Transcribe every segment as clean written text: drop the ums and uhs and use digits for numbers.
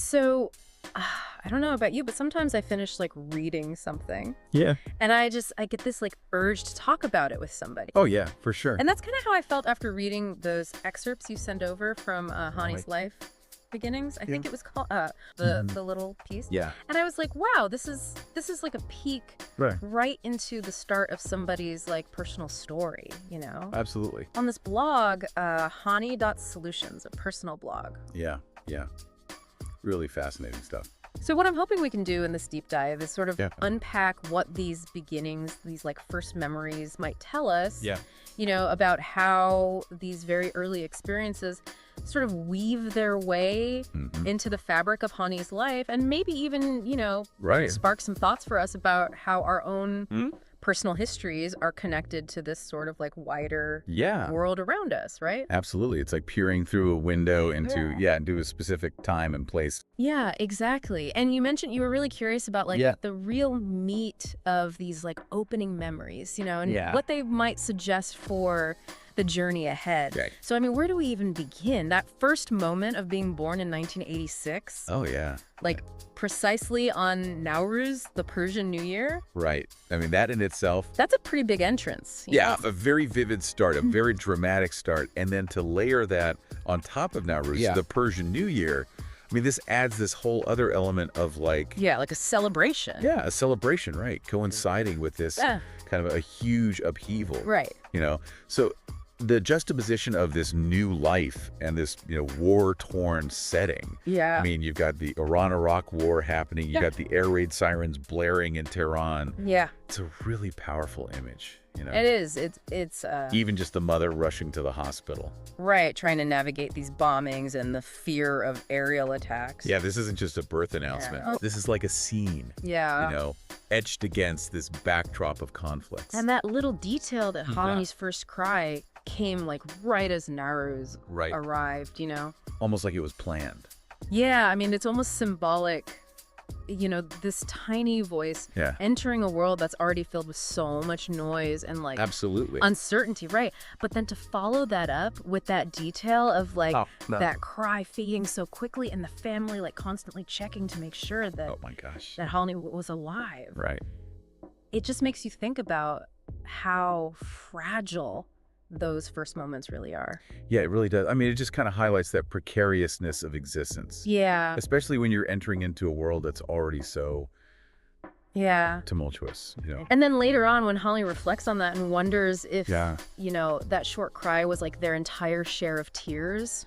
So, I don't know about you, but sometimes I finish like reading something Yeah. and I get this like urge to talk about it with somebody. Oh, yeah, for sure. And that's kind of how I felt after reading those excerpts you send over from Hanie's life beginnings. I think it was called the little piece. Yeah. And I was like, wow, this is like a peek right into the start of somebody's like personal story, you know? Absolutely. On this blog, Hanie.solutions, a personal blog. Yeah. Yeah. Really fascinating stuff. So what I'm hoping we can do in this deep dive is sort of Yeah. unpack what these beginnings, these like first memories might tell us, Yeah. you know, about how these very early experiences sort of weave their way into the fabric of Hanie's life, and maybe even, you know, spark some thoughts for us about how our own personal histories are connected to this sort of like wider world around us, right? Absolutely. It's like peering through a window into, into a specific time and place. Yeah, exactly. And you mentioned you were really curious about like the real meat of these like opening memories, you know, and what they might suggest for the journey ahead. Okay. So, I mean, where do we even begin? That first moment of being born in 1986? Oh, yeah. Like precisely on Nowruz, the Persian New Year? Right. I mean, that in itself. That's a pretty big entrance. You know? A very vivid start, a very dramatic start. And then to layer that on top of Nowruz, the Persian New Year, I mean, this adds this whole other element of like... Yeah, like a celebration. Yeah, a celebration, right. Coinciding with this kind of a huge upheaval. Right. You know, so the juxtaposition of this new life and this, you know, war-torn setting. Yeah. I mean, you've got the Iran-Iraq war happening. You got the air raid sirens blaring in Tehran. Yeah. It's a really powerful image, you know. It is. It's even just the mother rushing to the hospital. Right, trying to navigate these bombings and the fear of aerial attacks. Yeah, this isn't just a birth announcement. Yeah. This is like a scene. Yeah. You know, etched against this backdrop of conflicts. And that little detail that Hanie's first cry came like right as Nowruz arrived, you know? Almost like it was planned. Yeah, I mean, it's almost symbolic, you know, this tiny voice entering a world that's already filled with so much noise and like uncertainty, right? But then to follow that up with that detail of like that cry fading so quickly and the family like constantly checking to make sure that that Hanie was alive. Right. It just makes you think about how fragile those first moments really are. Yeah, it really does. I mean, it just kind of highlights that precariousness of existence. Yeah. Especially when you're entering into a world that's already so tumultuous, you know. And then later on when Hanie reflects on that and wonders if, you know, that short cry was like their entire share of tears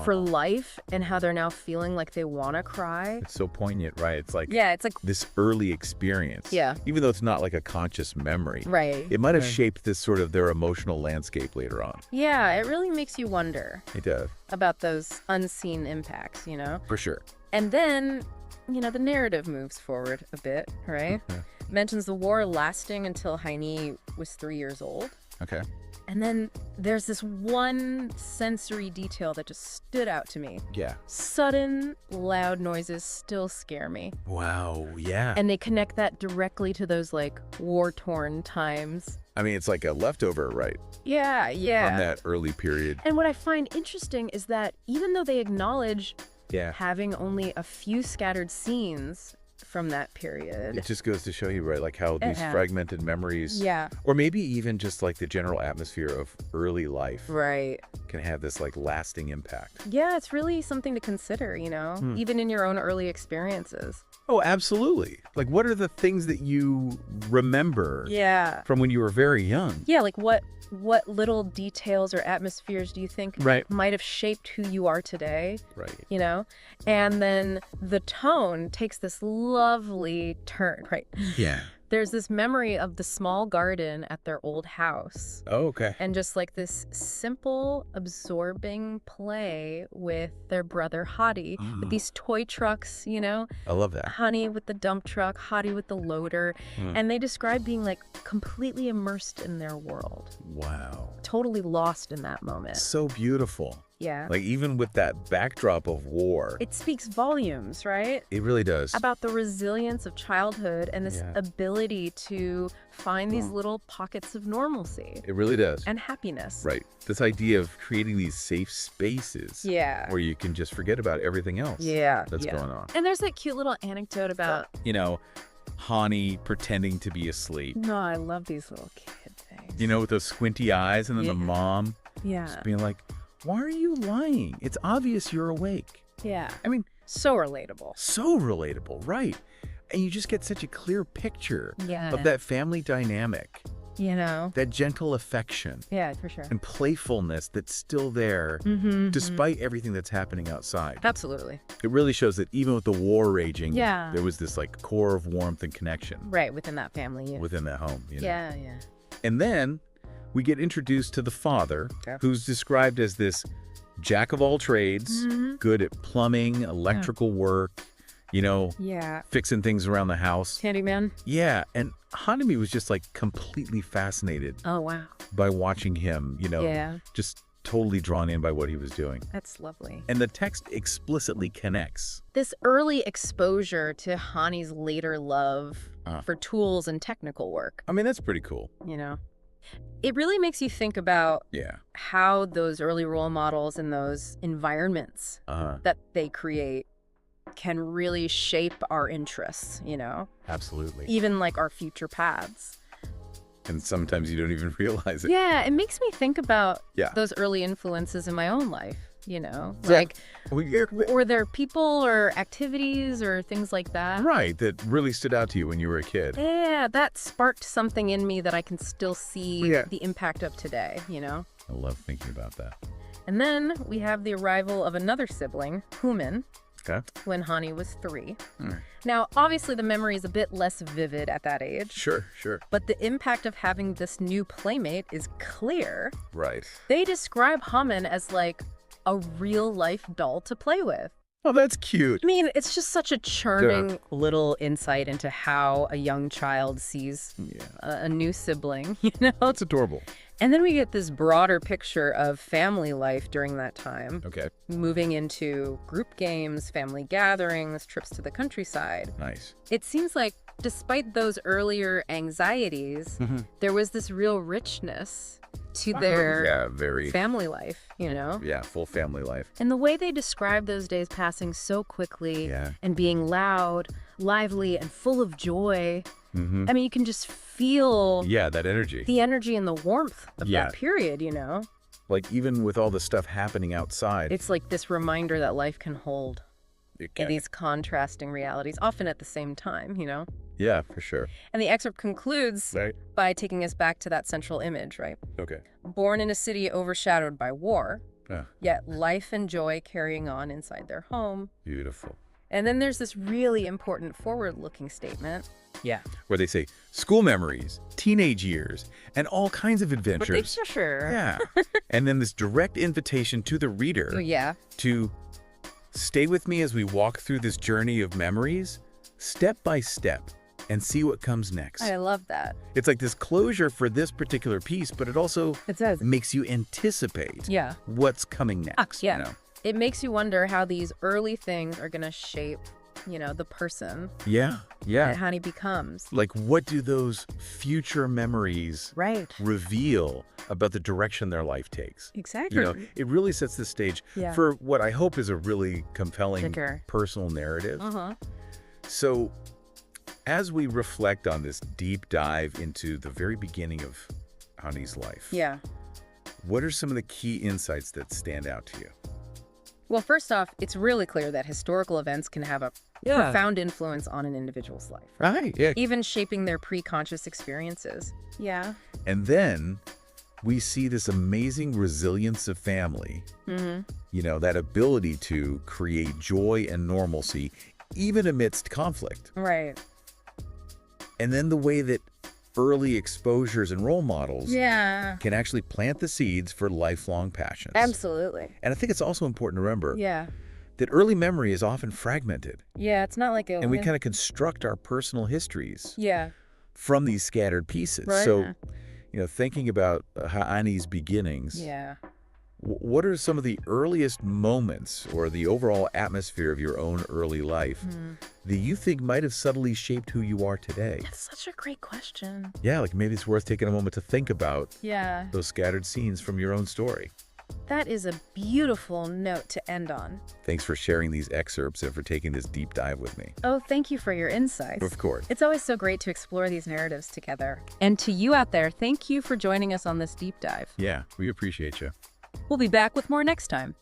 for life and how they're now feeling like they want to cry. It's so poignant, right? It's like it's like this early experience. Yeah. Even though it's not like a conscious memory. Right. It might have shaped this sort of their emotional landscape later on. Yeah, it really makes you wonder. It does. About those unseen impacts, you know? For sure. And then, you know, the narrative moves forward a bit, right? Mentions the war lasting until Hanie was 3 years old. Okay. And then there's this one sensory detail that just stood out to me. Yeah. Sudden, loud noises still scare me. Wow, yeah. And they connect that directly to those, like, war-torn times. I mean, it's like a leftover, right? Yeah, yeah. From that early period. And what I find interesting is that even though they acknowledge having only a few scattered scenes from that period. It just goes to show you, right, like how these fragmented memories, or maybe even just like the general atmosphere of early life, can have this like lasting impact. Yeah, it's really something to consider, you know, even in your own early experiences. Oh, absolutely. Like, what are the things that you remember from when you were very young? Yeah, like what little details or atmospheres do you think might have shaped who you are today? Right. You know? And then the tone takes this lovely turn, right? Yeah. There's this memory of the small garden at their old house. Oh, okay. And just like this simple, absorbing play with their brother Hanie, with these toy trucks, you know? I love that. Hanie with the dump truck, Hanie with the loader. And they describe being like completely immersed in their world. Wow. Totally lost in that moment. So beautiful. Yeah. Like, even with that backdrop of war. It speaks volumes, right? It really does. About the resilience of childhood and this ability to find these little pockets of normalcy. It really does. And happiness. Right. This idea of creating these safe spaces. Yeah. Where you can just forget about everything else. That's going on. And there's that cute little anecdote about, you know, Hanie pretending to be asleep. No, I love these little kid things. You know, with those squinty eyes, and then the mom just being like, why are you lying? It's obvious you're awake. Yeah. I mean, so relatable. So relatable, right. And you just get such a clear picture of that family dynamic. You know? That gentle affection. Yeah, for sure. And playfulness that's still there despite everything that's happening outside. Absolutely. It really shows that even with the war raging, there was this like core of warmth and connection. Right, within that family. Within that home. You know? Yeah. And then we get introduced to the father, who's described as this jack of all trades, good at plumbing, electrical work, you know, fixing things around the house. Handyman. Yeah. And Hanie was just like completely fascinated. Oh, wow. By watching him, you know, just totally drawn in by what he was doing. That's lovely. And the text explicitly connects. This early exposure to Hanie's later love for tools and technical work. I mean, that's pretty cool. You know? It really makes you think about how those early role models and those environments that they create can really shape our interests, you know? Absolutely. Even like our future paths. And sometimes you don't even realize it. Yeah, it makes me think about those early influences in my own life, you know? Like, were there people or activities or things like that? Right, that really stood out to you when you were a kid. Yeah, that sparked something in me that I can still see the impact of today, you know? I love thinking about that. And then we have the arrival of another sibling, Human, when Hanie was 3. Now, obviously, the memory is a bit less vivid at that age. Sure. But the impact of having this new playmate is clear. Right. They describe Haman as like a real-life doll to play with. Oh, that's cute. I mean, it's just such a charming little insight into how a young child sees a new sibling, you know? It's adorable. And then we get this broader picture of family life during that time. Okay. Moving into group games, family gatherings, trips to the countryside. Nice. It seems like despite those earlier anxieties, there was this real richness to their family life, you know? Yeah, full family life. And the way they describe those days passing so quickly and being loud, lively, and full of joy. I mean, you can just feel that energy. The energy and the warmth of that period, you know? Like, even with all the stuff happening outside. It's like this reminder that life can hold these contrasting realities, often at the same time, you know? Yeah, for sure. And the excerpt concludes by taking us back to that central image, right? Okay. Born in a city overshadowed by war, yet life and joy carrying on inside their home. Beautiful. And then there's this really important forward-looking statement. Yeah. Where they say, school memories, teenage years, and all kinds of adventures. But sure. Yeah. And then this direct invitation to the reader to stay with me as we walk through this journey of memories, step by step, and see what comes next. I love that. It's like this closure for this particular piece, but it also makes you anticipate what's coming next. Yeah. You know? It makes you wonder how these early things are going to shape, you know, the person that Hanie becomes. Like, what do those future memories reveal about the direction their life takes? Exactly. You know, it really sets the stage for what I hope is a really compelling personal narrative. So as we reflect on this deep dive into the very beginning of Hanie's life, what are some of the key insights that stand out to you? Well, first off, it's really clear that historical events can have a profound influence on an individual's life. Right, yeah. Even shaping their pre-conscious experiences. Yeah. And then we see this amazing resilience of family. You know, that ability to create joy and normalcy, even amidst conflict. Right. And then the way that early exposures and role models can actually plant the seeds for lifelong passions. Absolutely. And I think it's also important to remember that early memory is often fragmented. Yeah, it's not like and we kind of construct our personal histories from these scattered pieces. Right. So, you know, thinking about Hanie's beginnings, What are some of the earliest moments or the overall atmosphere of your own early life that you think might have subtly shaped who you are today? That's such a great question. Yeah, like maybe it's worth taking a moment to think about Yeah. those scattered scenes from your own story. That is a beautiful note to end on. Thanks for sharing these excerpts and for taking this deep dive with me. Oh, thank you for your insights. Of course. It's always so great to explore these narratives together. And to you out there, thank you for joining us on this deep dive. Yeah, we appreciate you. We'll be back with more next time.